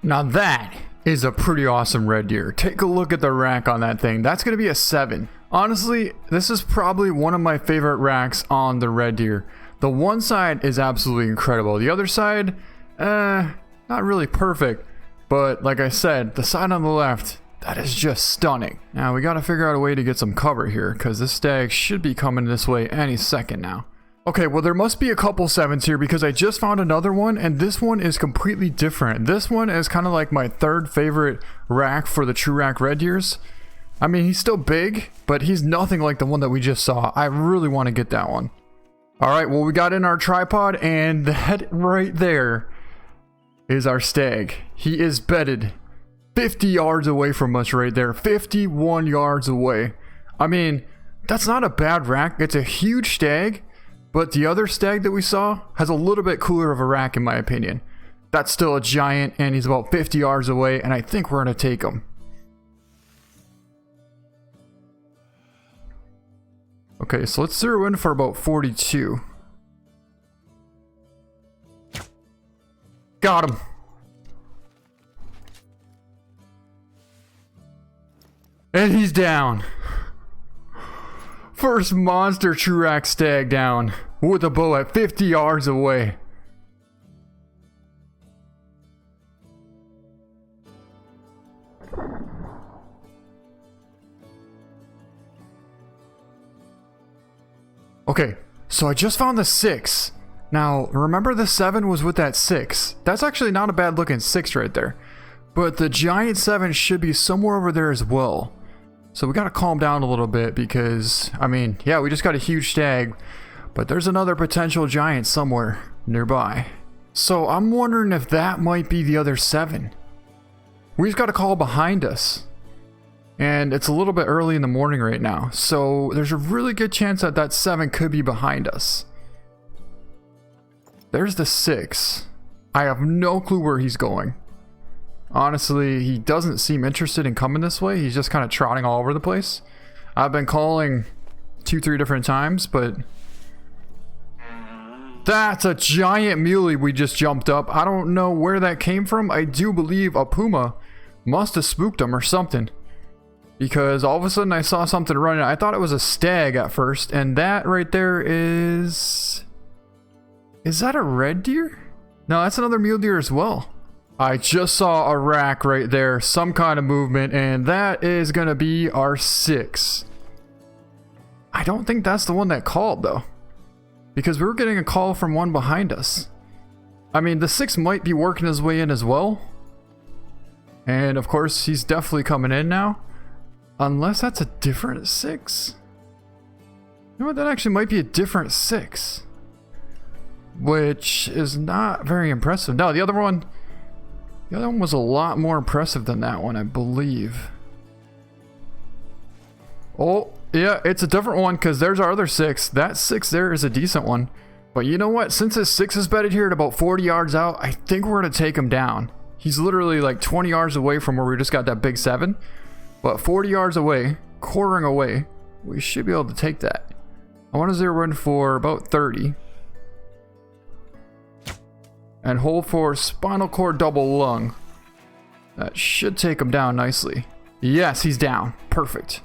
Now that is a pretty awesome red deer. Take a look at the rack on that thing. That's going to be a 7. Honestly, this is probably one of my favorite racks on the red deer. The one side is absolutely incredible. The other side, not really perfect. But like I said, the side on the left, that is just stunning. Now we got to figure out a way to get some cover here, because this stag should be coming this way any second now. Okay, well there must be a couple 7s here, because I just found another one, and this one is completely different. This one is kind of like my third favorite rack for the TruRACS red deers. I mean, he's still big, but he's nothing like the one that we just saw. I really want to get that one. Alright, well we got in our tripod, and that right there is our stag. He is bedded 50 yards away from us right there. 51 yards away. I mean, that's not a bad rack. It's a huge stag. But the other stag that we saw has a little bit cooler of a rack in my opinion. That's still a giant, and he's about 50 yards away, and I think we're going to take him. Okay, so let's zero in for about 42. Got him. And he's down. First monster TruRACS stag down with a bow at 50 yards away. Okay, so I just found the 6. Now, remember the 7 was with that 6. That's actually not a bad looking 6 right there. But the giant 7 should be somewhere over there as well. So we gotta calm down a little bit because, I mean, yeah, we just got a huge stag, but there's another potential giant somewhere nearby. So I'm wondering if that might be the other 7. We just got a call behind us. And it's a little bit early in the morning right now, so there's a really good chance that that 7 could be behind us. There's the 6. I have no clue where he's going. Honestly, he doesn't seem interested in coming this way. He's just kind of trotting all over the place. I've been calling 2-3 different times, but that's a giant muley we just jumped up. I don't know where that came from. I do believe a puma must have spooked him or something, because all of a sudden I saw something running. I thought it was a stag at first, and that right there is that a red deer? No, that's another mule deer as well. I just saw a rack right there, some kind of movement, and that is going to be our 6. I don't think that's the one that called though, because we were getting a call from one behind us. I mean, the 6 might be working his way in as well. And of course, he's definitely coming in now. Unless that's a different 6. You know what, that actually might be a different 6. Which is not very impressive. No, the other one was a lot more impressive than that one, I believe. Oh, yeah, it's a different one because there's our other 6. That 6 there is a decent one. But you know what? Since this 6 is bedded here at about 40 yards out, I think we're going to take him down. He's literally like 20 yards away from where we just got that big 7. But 40 yards away, quartering away, we should be able to take that. I want to zero in for about 30. And hold for spinal cord double lung. That should take him down nicely. Yes, he's down. Perfect.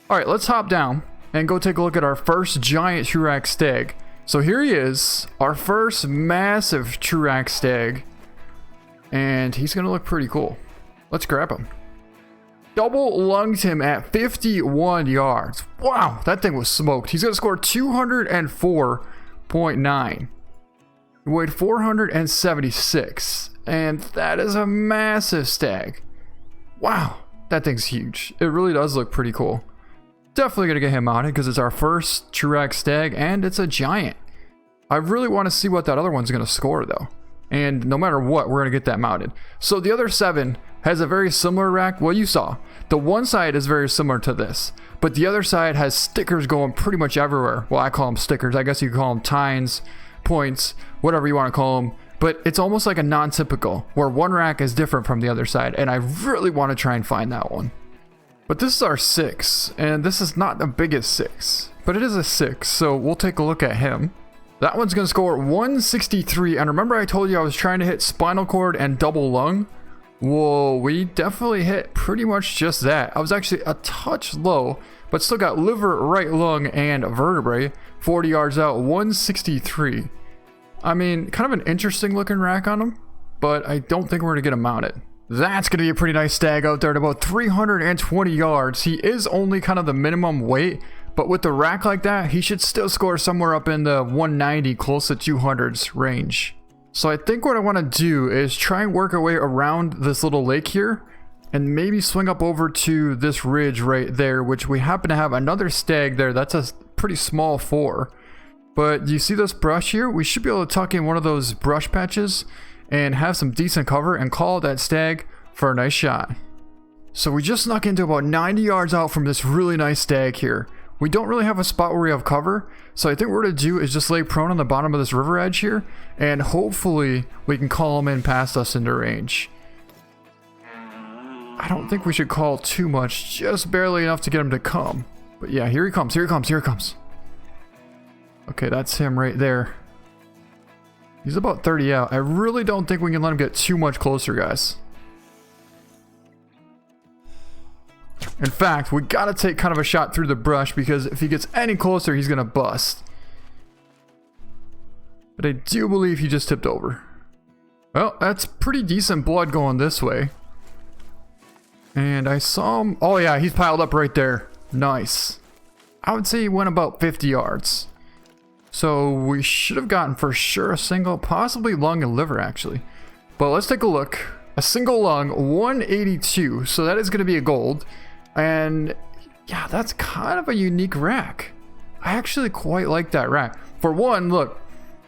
Alright, let's hop down and go take a look at our first giant TruRACS stag. So here he is, our first massive TruRACS stag. And he's going to look pretty cool. Let's grab him. Double lunged him at 51 yards. Wow, that thing was smoked. He's going to score 204.9. Weighed 476, and that is a massive stag. Wow, that thing's huge. It really does look pretty cool. Definitely gonna get him mounted because it's our first TruRACS stag, and it's a giant. I really want to see what that other one's gonna score though, and no matter what, we're gonna get that mounted. So the other 7 has a very similar rack. Well, you saw the one side is very similar to this, but the other side has stickers going pretty much everywhere. Well, I call them stickers. I guess you could call them tines, points, whatever you want to call them, but it's almost like a non-typical where one rack is different from the other side, and I really want to try and find that one. But this is our 6, and this is not the biggest 6, but it is a 6, so we'll take a look at him. That one's going to score 163, and remember I told you I was trying to hit spinal cord and double lung? Whoa, we definitely hit pretty much just that. I was actually a touch low, but still got liver, right lung, and vertebrae. 40 yards out, 163. I mean, kind of an interesting looking rack on him, but I don't think we're going to get him mounted. That's going to be a pretty nice stag out there at about 320 yards. He is only kind of the minimum weight, but with the rack like that, he should still score somewhere up in the 190, close to 200s range. So I think what I want to do is try and work our way around this little lake here and maybe swing up over to this ridge right there, which we happen to have another stag there. That's a pretty small 4. But you see this brush here? We should be able to tuck in one of those brush patches and have some decent cover and call that stag for a nice shot. So we just snuck into about 90 yards out from this really nice stag here. We don't really have a spot where we have cover, so I think what we're going to do is just lay prone on the bottom of this river edge here, and hopefully we can call him in past us into range. I don't think we should call too much, just barely enough to get him to come. But yeah, here he comes, here he comes, here he comes. Okay, that's him right there. He's about 30 out. I really don't think we can let him get too much closer, guys. In fact, we gotta take kind of a shot through the brush, because if he gets any closer, he's gonna bust. But I do believe he just tipped over. Well, that's pretty decent blood going this way. And I saw him. Oh yeah, he's piled up right there. Nice. I would say he went about 50 yards. So we should have gotten for sure a single, possibly lung and liver actually. But let's take a look. A single lung, 182. So that is going to be a gold. And yeah, that's kind of a unique rack. I actually quite like that rack. For one, look,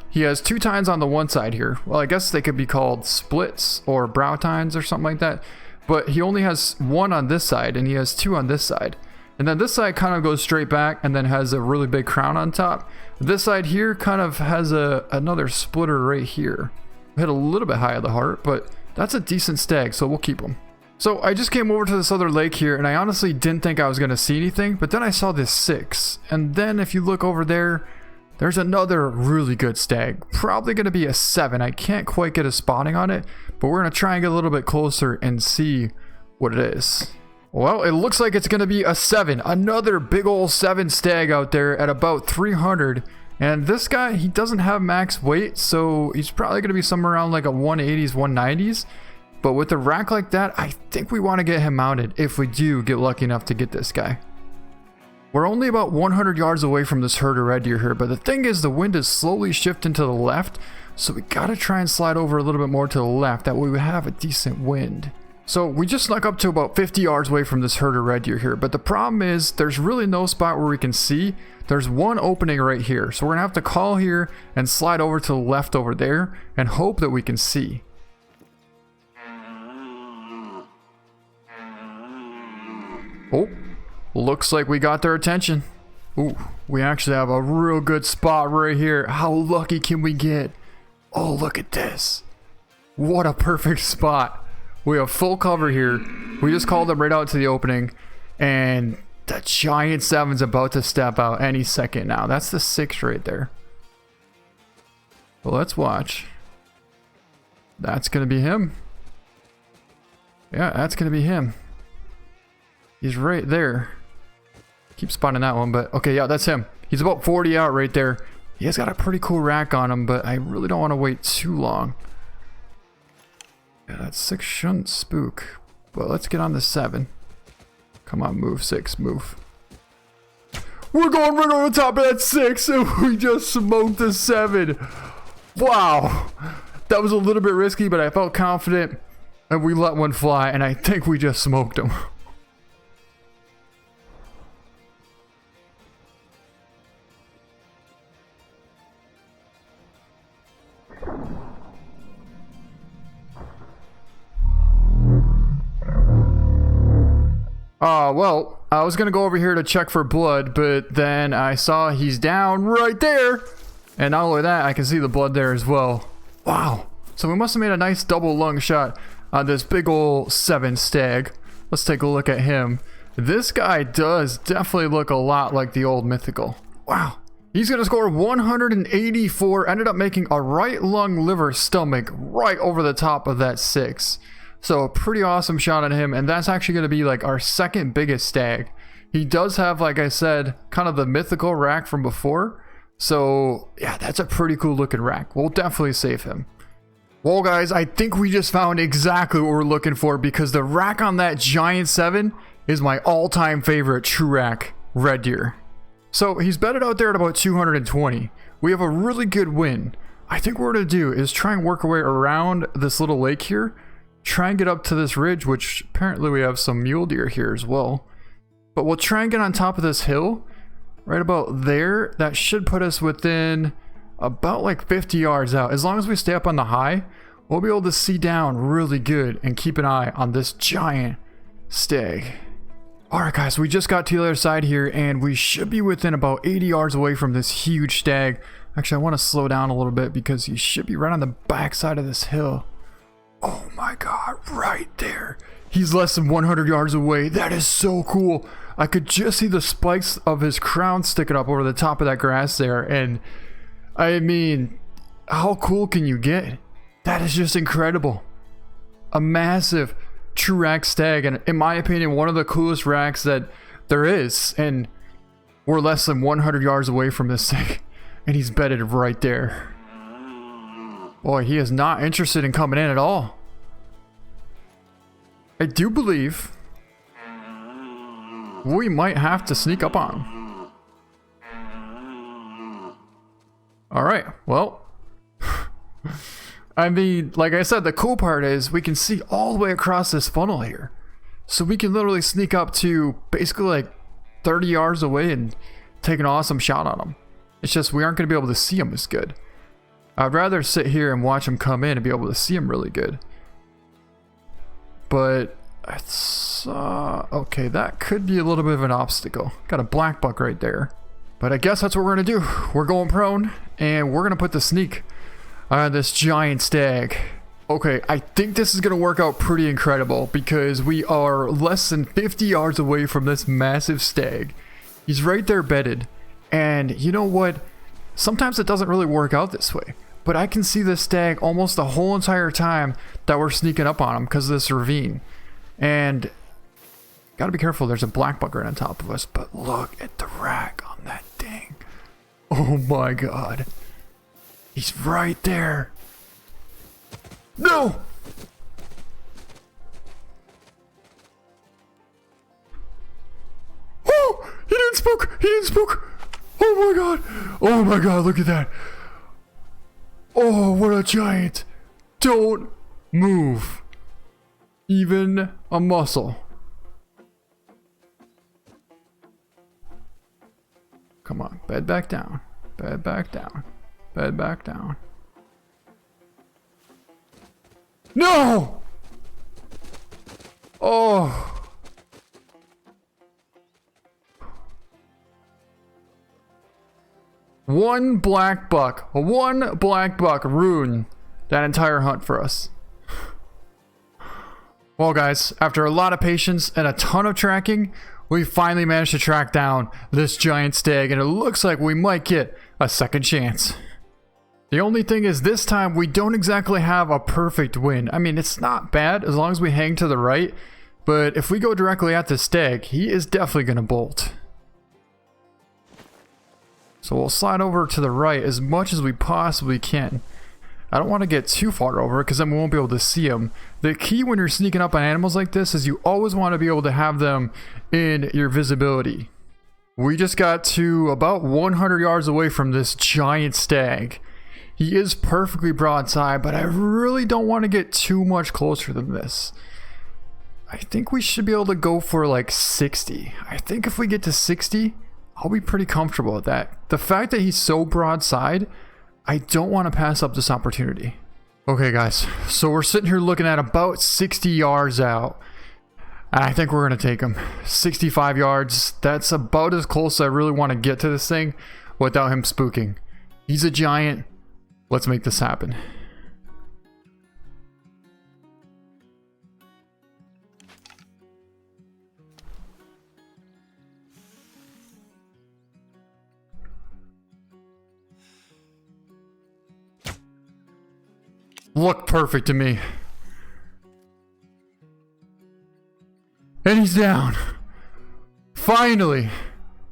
he has 2 tines on the one side here. Well, I guess they could be called splits or brow tines or something like that. But he only has 1 on this side and he has 2 on this side. And then this side kind of goes straight back and then has a really big crown on top. This side here kind of has another splitter right here. Hit a little bit high at the heart, but that's a decent stag, so we'll keep him. So I just came over to this other lake here, and I honestly didn't think I was going to see anything, but then I saw this 6. And then if you look over there, there's another really good stag. Probably going to be a 7. I can't quite get a spotting on it, but we're going to try and get a little bit closer and see what it is. Well, it looks like it's going to be a 7. Another big old 7 stag out there at about 300. And this guy, he doesn't have max weight, so he's probably going to be somewhere around like a 180s, 190s. But with a rack like that, I think we want to get him mounted if we do get lucky enough to get this guy. We're only about 100 yards away from this herd of red deer here, but the thing is the wind is slowly shifting to the left, so we got to try and slide over a little bit more to the left. That way we have a decent wind. So we just snuck up to about 50 yards away from this herd of red deer here, but the problem is there's really no spot where we can see. There's one opening right here, so we're gonna have to call here and slide over to the left over there and hope that we can see. Oh, looks like we got their attention. Ooh, we actually have a real good spot right here. How lucky can we get? Oh, look at this. What a perfect spot. We have full cover here. We just called them right out to the opening, and the giant 7's about to step out any second now. That's the 6 right there. Well, let's watch. That's gonna be him. Yeah, that's gonna be him. He's right there. Keep spotting that one, but okay, yeah, that's him. He's about 40 out right there. He has got a pretty cool rack on him, but I really don't want to wait too long. Yeah, that 6 shouldn't spook. But let's get on the 7. Come on, move 6, move. We're going right over the top of that 6, and we just smoked the 7. Wow. That was a little bit risky, but I felt confident, and we let one fly, and I think we just smoked him. Well, I was gonna go over here to check for blood, but then I saw he's down right there. And not only that, I can see the blood there as well. Wow. So we must have made a nice double lung shot on this big old 7 stag. Let's take a look at him. This guy does definitely look a lot like the old mythical. Wow. He's gonna score 184, ended up making a right lung, liver, stomach right over the top of that 6. So a pretty awesome shot on him, and that's actually going to be like our second biggest stag. He does have, like I said, kind of the mythical rack from before. So yeah, that's a pretty cool looking rack. We'll definitely save him. Well guys, I think we just found exactly what we're looking for, because the rack on that giant 7 is my all-time favorite TruRACS red deer. So he's bedded out there at about 220. We have a really good win. I think what we're going to do is try and work our way around this little lake here. Try and get up to this ridge, which apparently we have some mule deer here as well. But we'll try and get on top of this hill right about there. That should put us within about like 50 yards out. As long as we stay up on the high, we'll be able to see down really good and keep an eye on this giant stag. Alright guys, we just got to the other side here, and we should be within about 80 yards away from this huge stag. Actually, I want to slow down a little bit because he should be right on the back side of this hill. Oh my god, right there. He's less than 100 yards away. That is so cool. I could just see the spikes of his crown sticking up over the top of that grass there, and I mean, how cool can you get? That is just incredible. A massive TruRACS stag, and in my opinion, one of the coolest racks that there is, and we're less than 100 yards away from this thing, and he's bedded right there. Boy, he is not interested in coming in at all. I do believe we might have to sneak up on him. Alright, well, I mean, like I said, the cool part is we can see all the way across this funnel here. So we can literally sneak up to basically like 30 yards away and take an awesome shot on him. It's just we aren't going to be able to see him as good. I'd rather sit here and watch him come in and be able to see him really good. But it's okay, that could be a little bit of an obstacle. Got a black buck right there. But I guess that's what we're going to do. We're going prone, and we're going to put the sneak on this giant stag. Okay, I think this is going to work out pretty incredible, because we are less than 50 yards away from this massive stag. He's right there bedded. And you know what? Sometimes it doesn't really work out this way. But I can see this stag almost the whole entire time that we're sneaking up on him because of this ravine. And gotta be careful, there's a black buck right on top of us. But look at the rack on that thing. Oh my god. He's right there. No! Oh! He didn't spook! He didn't spook! Oh my god! Oh my god, look at that! Oh, what a giant! Don't move. Even a muscle. Come on, bed back down. Bed back down. Bed back down. No! Oh! One black buck ruined that entire hunt for us. Well guys, after a lot of patience and a ton of tracking, we finally managed to track down this giant stag, and it looks like we might get a second chance. The only thing is, this time we don't exactly have a perfect win. I mean, it's not bad as long as we hang to the right, but if we go directly at the stag, he is definitely going to bolt. So we'll slide over to the right as much as we possibly can. I don't want to get too far over because then we won't be able to see him. The key when you're sneaking up on animals like this is you always want to be able to have them in your visibility. We just got to about 100 yards away from this giant stag. He is perfectly broadside, but I really don't want to get too much closer than this. I think we should be able to go for like 60. I think if we get to 60, I'll be pretty comfortable with that. The fact that he's so broadside, I don't want to pass up this opportunity. Okay guys, so we're sitting here looking at about 60 yards out. And I think we're going to take him. 65 yards, that's about as close as I really want to get to this thing without him spooking. He's a giant. Let's make this happen. Look perfect to me. And he's down. Finally,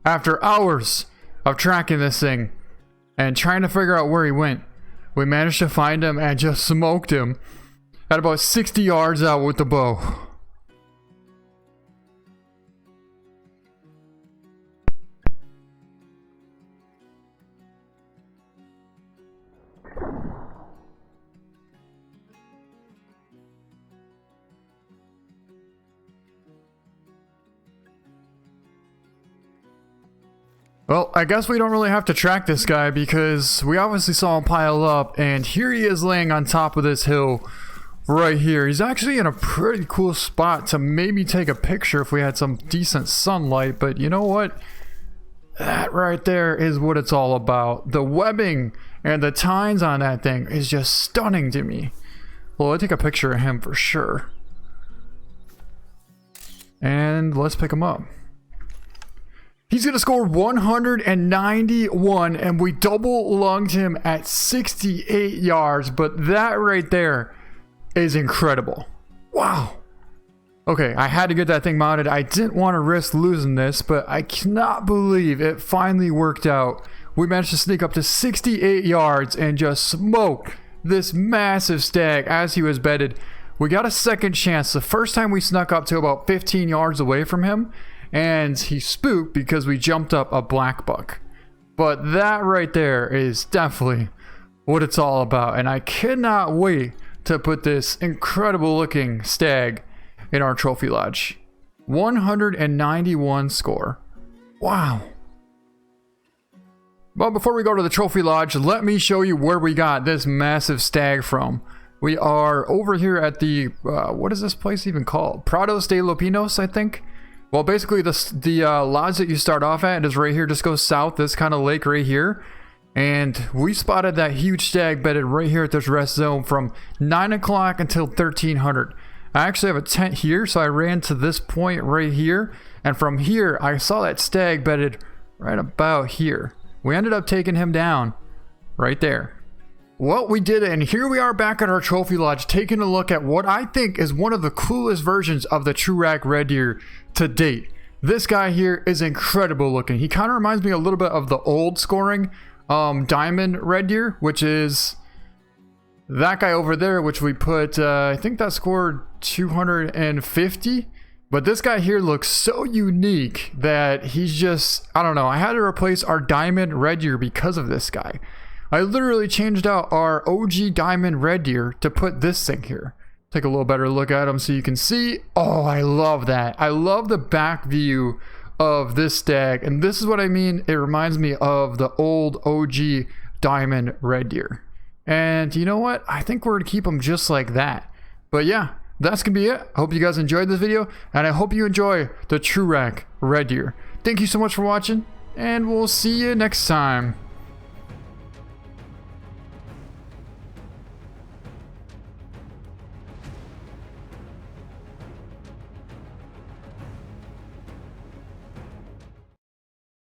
after hours of tracking this thing and trying to figure out where he went, we managed to find him and just smoked him at about 60 yards out with the bow. Well, I guess we don't really have to track this guy because we obviously saw him pile up, and here he is laying on top of this hill right here. He's actually in a pretty cool spot to maybe take a picture if we had some decent sunlight, but you know what? That right there is what it's all about. The webbing and the tines on that thing is just stunning to me. Well, I'll take a picture of him for sure. And let's pick him up. He's going to score 191, and we double lunged him at 68 yards, but that right there is incredible. Wow. Okay, I had to get that thing mounted. I didn't want to risk losing this, but I cannot believe it finally worked out. We managed to sneak up to 68 yards and just smoke this massive stag as he was bedded. We got a second chance. The first time we snuck up to about 15 yards away from him, and he spooked because we jumped up a black buck. But that right there is definitely what it's all about, and I cannot wait to put this incredible looking stag in our trophy lodge. 191 score. Wow. But before we go to the trophy lodge, let me show you where we got this massive stag from. We are over here at the what is this place even called? Prados de Lopinos, I think. Well, basically the lodge that you start off at is right here. Just go south, this kind of lake right here. And we spotted that huge stag bedded right here at this rest zone from 9 o'clock until 1300. I actually have a tent here, so I ran to this point right here. And from here, I saw that stag bedded right about here. We ended up taking him down right there. Well, we did it, and here we are back at our trophy lodge taking a look at what I think is one of the coolest versions of the TruRACS red deer to date. This guy here is incredible looking. He kind of reminds me a little bit of the old scoring diamond red deer, which is that guy over there, which we put, I think that scored 250. But this guy here looks so unique that he's just, I don't know, I had to replace our diamond red deer because of this guy. I literally changed out our OG diamond red deer to put this thing here. Take a little better look at him so you can see. Oh, I love that. I love the back view of this stag. And this is what I mean. It reminds me of the old OG diamond red deer. And you know what? I think we're going to keep them just like that. But yeah, that's going to be it. I hope you guys enjoyed this video. And I hope you enjoy the TruRACS red deer. Thank you so much for watching. And we'll see you next time.